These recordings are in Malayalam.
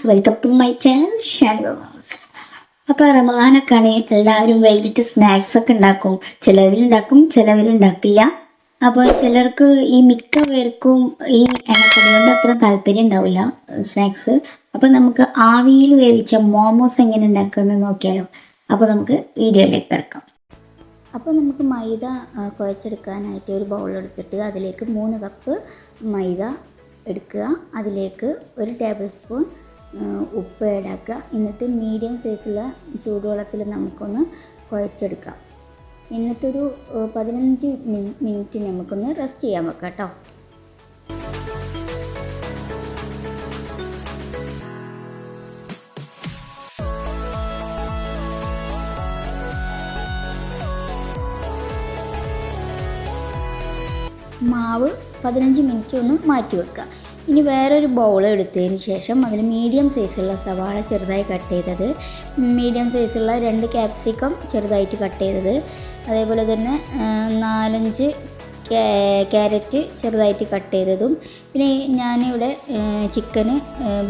Welcome to my channel Shanu. അപ്പോൾ റമദാനൊക്കെ ആണെങ്കിൽ എല്ലാവരും വൈകിട്ട് സ്നാക്സ് ഒക്കെ ഉണ്ടാക്കും. ചിലവരുണ്ടാക്കും, ചിലവരുണ്ടാക്കില്ല. അപ്പോൾ ചിലർക്ക് മിക്ക പേർക്കും ഈ എണ്ണക്കടി കൊണ്ട് അത്ര താല്പര്യം ഉണ്ടാവില്ല സ്നാക്സ്. അപ്പോൾ നമുക്ക് ആവിയിൽ വേവിച്ച മോമോസ് എങ്ങനെ ഉണ്ടാക്കുന്നത് നോക്കിയാലോ. അപ്പോൾ നമുക്ക് വീഡിയോയിലേക്ക് കിടക്കാം. അപ്പോൾ നമുക്ക് മൈദ കുഴച്ചെടുക്കാനായിട്ട് ഒരു ബൗൾ എടുത്തിട്ട് അതിലേക്ക് 3 കപ്പ് മൈദ എടുക്കുക. അതിലേക്ക് 1 ടേബിൾ സ്പൂൺ ഉപ്പ് ആഡാക്കുക. എന്നിട്ട് മീഡിയം സൈസുള്ള ചൂടുവെള്ളത്തിൽ നമുക്കൊന്ന് കുഴച്ചെടുക്കാം. എന്നിട്ടൊരു 15 മിനിറ്റ് നമുക്കൊന്ന് റെസ്റ്റ് ചെയ്യാൻ വെക്കാം കേട്ടോ. മാവ് 15 മിനിറ്റ് ഒന്ന് മാറ്റി വെക്കുക. ഇനി വേറൊരു ബൗൾ എടുത്തതിന് ശേഷം അതിൽ മീഡിയം സൈസുള്ള സവാള ചെറുതായി കട്ട് ചെയ്തത്, മീഡിയം സൈസുള്ള 2 ക്യാപ്സിക്കം ചെറുതായിട്ട് കട്ട് ചെയ്തത്, അതേപോലെ തന്നെ 4-5 ക്യാരറ്റ് ചെറുതായിട്ട് കട്ട് ചെയ്തതും, പിന്നെ ഞാനിവിടെ ചിക്കന്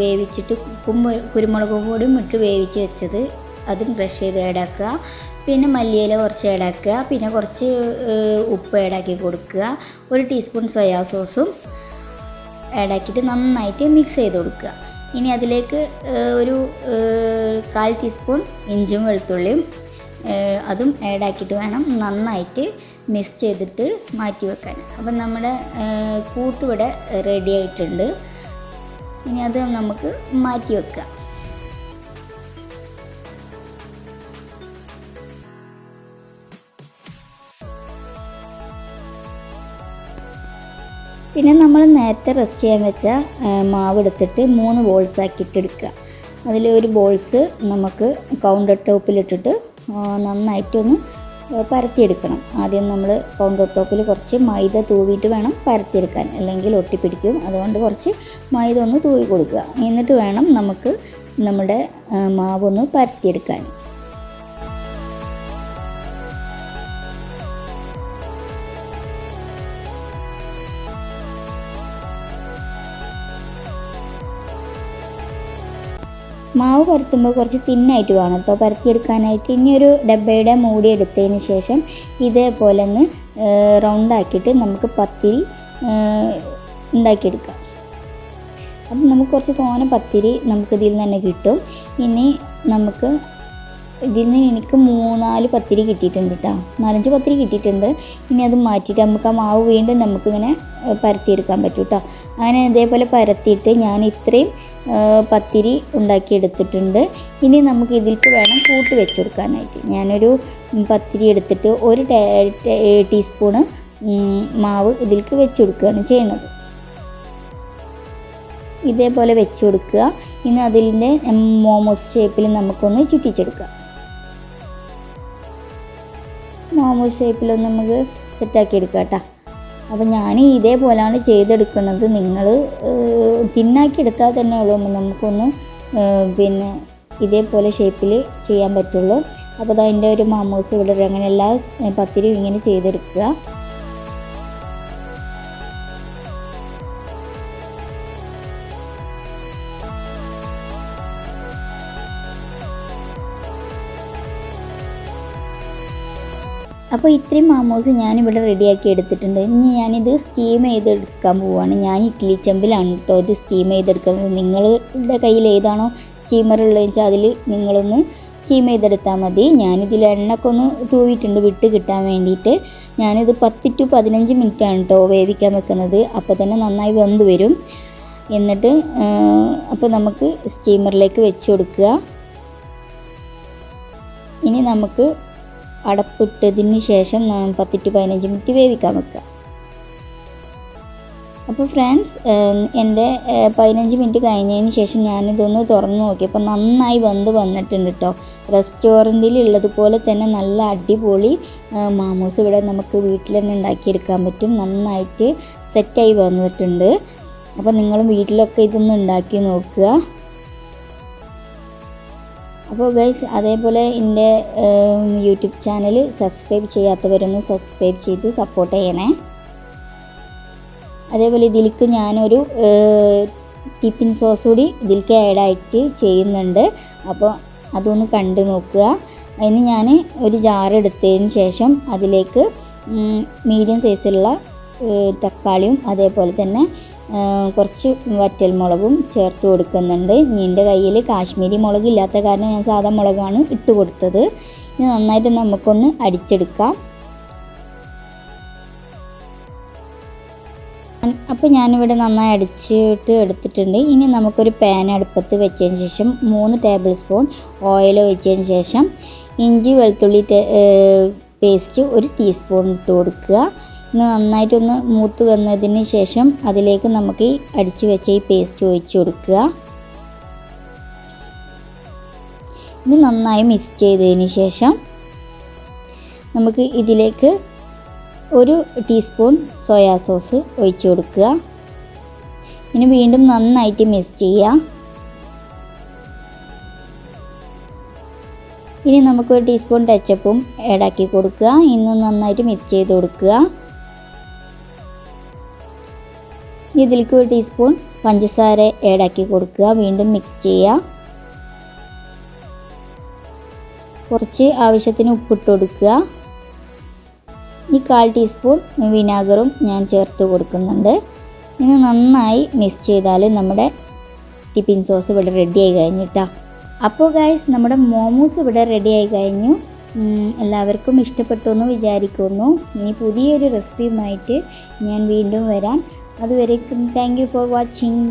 വേവിച്ചിട്ട് ഉപ്പും കുരുമുളക് പൊടിയും ഇട്ട് വേവിച്ച് വെച്ചത് അതും ക്രഷ് ചെയ്ത് ആഡാക്കുക. പിന്നെ മല്ലിയില കുറച്ച് ആഡാക്കുക. പിന്നെ കുറച്ച് ഉപ്പ് ആഡാക്കി കൊടുക്കുക. 1 ടീസ്പൂൺ സോയാ സോസും ആഡാക്കിയിട്ട് നന്നായിട്ട് മിക്സ് ചെയ്ത് കൊടുക്കുക. ഇനി അതിലേക്ക് ഒരു 1/4 ടീസ്പൂൺ ഇഞ്ചും വെളുത്തുള്ളിയും അതും ആഡാക്കിയിട്ട് വേണം നന്നായിട്ട് മിക്സ് ചെയ്തിട്ട് മാറ്റി വെക്കാൻ. അപ്പം നമ്മുടെ കൂട്ടിവിടെ റെഡി ആയിട്ടുണ്ട്. ഇനി അത് നമുക്ക് മാറ്റി വെക്കുക. പിന്നെ നമ്മൾ നേരത്തെ റെസ്റ്റ് ചെയ്യാൻ വെച്ച മാവ് എടുത്തിട്ട് 3 ബോൾസ് ആക്കിയിട്ട് എടുക്കുക. അതിൽ ഒരു ബോൾസ് നമുക്ക് കൗണ്ടർ ടോപ്പിലിട്ടിട്ട് നന്നായിട്ടൊന്ന് പരത്തിയെടുക്കണം. ആദ്യം നമ്മൾ കൗണ്ടർ ടോപ്പിൽ കുറച്ച് മൈദ തൂവിയിട്ട് വേണം പരത്തിയെടുക്കാൻ, അല്ലെങ്കിൽ ഒട്ടിപ്പിടിക്കും. അതുകൊണ്ട് കുറച്ച് മൈദ ഒന്ന് തൂവി കൊടുക്കുക. എന്നിട്ട് വേണം നമുക്ക് നമ്മുടെ മാവൊന്ന് പരത്തിയെടുക്കാൻ. മാവ് പരത്തുമ്പോൾ കുറച്ച് തിന്നായിട്ട് വേണം കേട്ടോ പരത്തിയെടുക്കാനായിട്ട്. ഇനി ഒരു ഡബ്ബയുടെ മൂടി എടുത്തതിന് ശേഷം ഇതേപോലെ ഒന്ന് റൗണ്ടാക്കിയിട്ട് നമുക്ക് പത്തിരി ഉണ്ടാക്കിയെടുക്കാം. അപ്പം നമുക്ക് കുറച്ച് തോനെ പത്തിരി നമുക്കിതിൽ നിന്ന് തന്നെ കിട്ടും. ഇനി നമുക്ക് ഇതിൽ നിന്ന് എനിക്ക് 3-4 പത്തിരി കിട്ടിയിട്ടുണ്ട് കേട്ടോ, 4-5 പത്തിരി കിട്ടിയിട്ടുണ്ട്. ഇനി അത് മാറ്റിയിട്ട് നമുക്ക് ആ മാവ് വീണ്ടും നമുക്കിങ്ങനെ പരത്തിയെടുക്കാൻ പറ്റും കേട്ടോ. അങ്ങനെ ഇതേപോലെ പരത്തിയിട്ട് ഞാൻ ഇത്രയും പത്തിരി ഉണ്ടാക്കിയെടുത്തിട്ടുണ്ട്. ഇനി നമുക്ക് ഇതിലേക്ക് വേണം കൂട്ട് വെച്ച് കൊടുക്കാനായിട്ട്. ഞാനൊരു പത്തിരി എടുത്തിട്ട് 1 ടീസ്പൂണ് മാവ് ഇതിലേക്ക് വെച്ച് കൊടുക്കുകയാണ് ചെയ്യുന്നത്. ഇതേപോലെ വെച്ച് കൊടുക്കുക. ഇനി അതിൻ്റെ മോമോസ് ഷേപ്പിൽ നമുക്കൊന്ന് ചുറ്റിച്ചെടുക്കാം. മോമോസ് ഷേപ്പിലൊന്ന് നമുക്ക് സെറ്റാക്കി എടുക്കാം കേട്ടോ. അപ്പോൾ ഞാൻ ഇതേപോലെയാണ് ചെയ്തെടുക്കുന്നത്. നിങ്ങൾ തിന്നാക്കി എടുത്താൽ തന്നെ ഉള്ളൂ നമുക്കൊന്ന് പിന്നെ ഇതേപോലെ ഷേപ്പിൽ ചെയ്യാൻ പറ്റുള്ളൂ. അപ്പോൾ അതിൻ്റെ ഒരു മോമോസ് ഇവിടെ അങ്ങനെ എല്ലാ പത്തിരിയും ഇങ്ങനെ ചെയ്തെടുക്കുക. അപ്പോൾ ഇത്രയും മോമോസ് ഞാനിവിടെ റെഡിയാക്കി എടുത്തിട്ടുണ്ട്. ഇനി ഞാനിത് സ്റ്റീം ചെയ്തെടുക്കാൻ പോവുകയാണ്. ഞാൻ ഇഡ്ഡലി ചെമ്പിലാണ് കേട്ടോ ഇത് സ്റ്റീം ചെയ്തെടുക്കുന്നത്. നിങ്ങളുടെ കയ്യിൽ ഏതാണോ സ്റ്റീമർ ഉള്ളതെന്ന് വെച്ചാൽ അതിൽ നിങ്ങളൊന്ന് സ്റ്റീം ചെയ്തെടുത്താൽ മതി. ഞാനിതിൽ എണ്ണയൊക്കെ ഒന്ന് തൂവിയിട്ടുണ്ട് വിട്ട് കിട്ടാൻ വേണ്ടിയിട്ട്. ഞാനിത് 10 to 15 മിനിറ്റാണ് കേട്ടോ വേവിക്കാൻ വെക്കുന്നത്. അപ്പോൾ തന്നെ നന്നായി വെന്ത് വരും. എന്നിട്ട് അപ്പോൾ നമുക്ക് സ്റ്റീമറിലേക്ക് വെച്ച് കൊടുക്കുക. ഇനി നമുക്ക് അടപ്പിട്ടതിന് ശേഷം 10 to 15 മിനിറ്റ് വേവിക്കാൻ വെക്കുക. അപ്പോൾ ഫ്രണ്ട്സ് എൻ്റെ 15 മിനിറ്റ് കഴിഞ്ഞതിന് ശേഷം ഞാനിതൊന്ന് തുറന്ന് നോക്കിയപ്പോൾ നന്നായി വെന്ത് വന്നിട്ടുണ്ട് കേട്ടോ. റെസ്റ്റോറൻറ്റിൽ ഉള്ളതുപോലെ തന്നെ നല്ല അടിപൊളി മോമോസ് ഇവിടെ നമുക്ക് വീട്ടിൽ തന്നെ ഉണ്ടാക്കിയെടുക്കാൻ പറ്റും. നന്നായിട്ട് സെറ്റായി വന്നിട്ടുണ്ട്. അപ്പോൾ നിങ്ങളും വീട്ടിലൊക്കെ ഇതൊന്ന് ഉണ്ടാക്കി നോക്കുക. അപ്പോൾ ഗൈസ് അതേപോലെ എൻ്റെ യൂട്യൂബ് ചാനൽ സബ്സ്ക്രൈബ് ചെയ്യാത്തവരൊന്ന് സബ്സ്ക്രൈബ് ചെയ്ത് സപ്പോർട്ട് ചെയ്യണേ. അതേപോലെ ഇതിലേക്ക് ഞാനൊരു ടിപ്പിൻ സോസ് കൂടി ഇതിലേക്ക് ആഡായിട്ട് ചെയ്യുന്നുണ്ട്. അപ്പോൾ അതൊന്ന് കണ്ടു നോക്കുക. അതിന് ഞാൻ ഒരു ജാർ എടുത്തതിന് ശേഷം അതിലേക്ക് മീഡിയം സൈസിലുള്ള തക്കാളിയും അതേപോലെ തന്നെ കുറച്ച് വറ്റൽമുളകും ചേർത്ത് കൊടുക്കുന്നുണ്ട്. എൻ്റെ കയ്യിൽ കാശ്മീരി മുളക് ഇല്ലാത്ത കാരണം ഞാൻ സാധാ മുളകാണ് ഇട്ട് കൊടുത്തത്. ഇത് നന്നായിട്ട് നമുക്കൊന്ന് അടിച്ചെടുക്കാം. അപ്പോൾ ഞാനിവിടെ നന്നായി അടിച്ചിട്ട് എടുത്തിട്ടുണ്ട്. ഇനി നമുക്കൊരു പാൻ അടുപ്പത്ത് വെച്ചതിന് ശേഷം 3 ടേബിൾ സ്പൂൺ ഓയിൽ ഒഴിച്ചതിന് ശേഷം ഇഞ്ചി വെളുത്തുള്ളി പേസ്റ്റ് 1 ടീസ്പൂൺ ഇട്ട് കൊടുക്കുക. ഇന്ന് നന്നായിട്ടൊന്ന് മൂത്ത് വന്നതിന് ശേഷം അതിലേക്ക് നമുക്ക് ഈ അടിച്ചു വെച്ച ഈ പേസ്റ്റ് ഒഴിച്ച് കൊടുക്കുക. ഇത് നന്നായി മിക്സ് ചെയ്തതിന് ശേഷം നമുക്ക് ഇതിലേക്ക് 1 ടീസ്പൂൺ സോയാ സോസ് ഒഴിച്ച് കൊടുക്കുക. ഇനി വീണ്ടും നന്നായിട്ട് മിക്സ് ചെയ്യുക. ഇനി നമുക്ക് 1 ടീസ്പൂൺ ടച്ചപ്പും ആഡാക്കി കൊടുക്കുക. ഇന്ന് നന്നായിട്ട് മിക്സ് ചെയ്ത് കൊടുക്കുക. ഇതിലേക്ക് 1 ടീസ്പൂൺ പഞ്ചസാര ആഡാക്കി കൊടുക്കുക. വീണ്ടും മിക്സ് ചെയ്യുക. കുറച്ച് ആവശ്യത്തിന് ഉപ്പിട്ട് കൊടുക്കുക. ഈ 1/4 ടീസ്പൂൺ വിനാഗറും ഞാൻ ചേർത്ത് കൊടുക്കുന്നുണ്ട്. ഇനി നന്നായി മിക്സ് ചെയ്താൽ നമ്മുടെ ടിപ്പിൻ സോസ് ഇവിടെ റെഡി ആയി കഴിഞ്ഞിട്ടാ. അപ്പോൾ ഗൈസ്, നമ്മുടെ മോമോസ് ഇവിടെ റെഡി ആയി കഴിഞ്ഞു. എല്ലാവർക്കും ഇഷ്ടപ്പെട്ടു എന്ന് വിചാരിക്കുന്നു. ഇനി പുതിയൊരു റെസിപ്പിയുമായിട്ട് ഞാൻ വീണ്ടും വരാം. അതുവരേക്കും താങ്ക് യു ഫോർ വാച്ചിങ്.